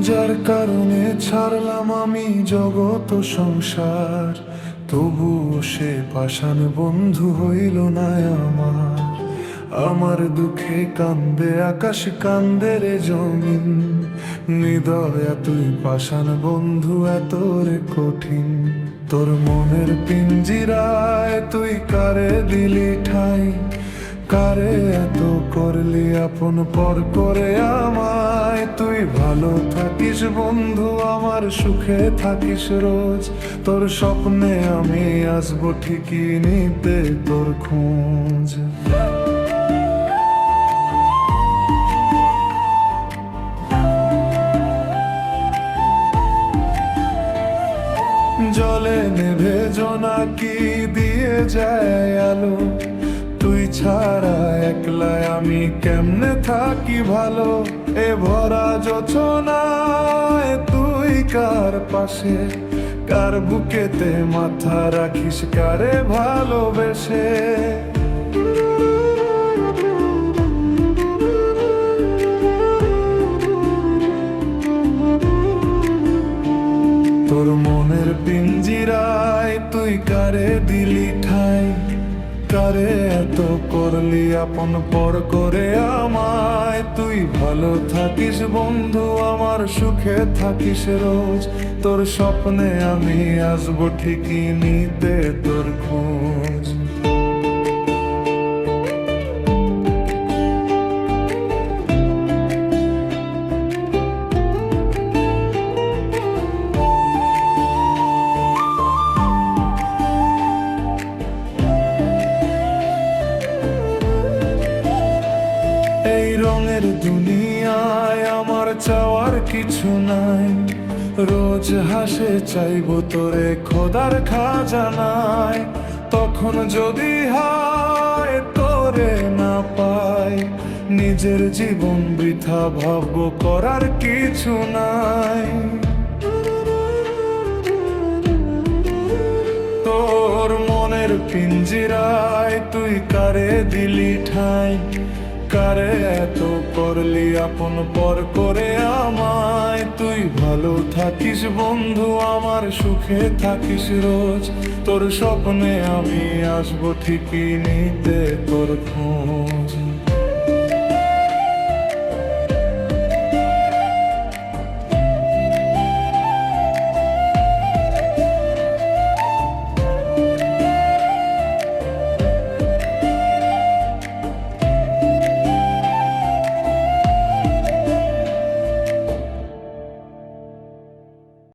যার কারণে ছাড়লাম আমি জগৎ ও সংসার, তবুও সে পাষাণ বন্ধু হইল না আমার। আমার দুঃখে কান্দে আকাশ, কান্দে রে জমিন, হৃদয় তুই পাষাণ বন্ধু এত রে কঠিন। তোর মনের পিঞ্জিরায় তুই কারে দিলি ঠাই, কারে এত করলি আপন পর করে আমায়। তুই ভালো থাকিস বন্ধু আমার, সুখে থাকিস রোজ, তোর স্বপ্নে আমি আসবো ঠিকই নিতে তোর খোঁজ। জলে নেভে জোনাকি দিয়ে যায় আলো, তুই ছাড়া একলায় আমি কেমনে থাকি ভালো। এ ভরা যোচনায় তুই কার পাশে, কার বুকেতে মাথা রাখিস, কারে ভালোবেসে। তোর মনের পিঞ্জিরায় তুই কারে দিলি ঠাই, কারে এত করলি আপন পর করে আমায়। তুই ভালো থাকিস বন্ধু আমার, সুখে থাকিস রোজ, তোর স্বপ্নে আমি আসবো ঠিকই নিতে তোর খোঁজ। এই রঙের দুনিয়ায় আমার চাওয়ার কিছু নাই, রোজ হাসে চাইবো তোরে খোদার খাজানায়। তখন যদি হয় তোরে না পাই, নিজের জীবন বৃথা ভাববো, করার কিছু নাই। তোর মনের পিঞ্জিরায় তুই কারে দিলি ঠাই, কারে এত করলি আপন পর করে আমায়। তুই ভালো থাকিস বন্ধু আমার, সুখে থাকিস রোজ, তোর স্বপ্নে আমি আসবো ঠিকই নিতে তোর খোঁজ।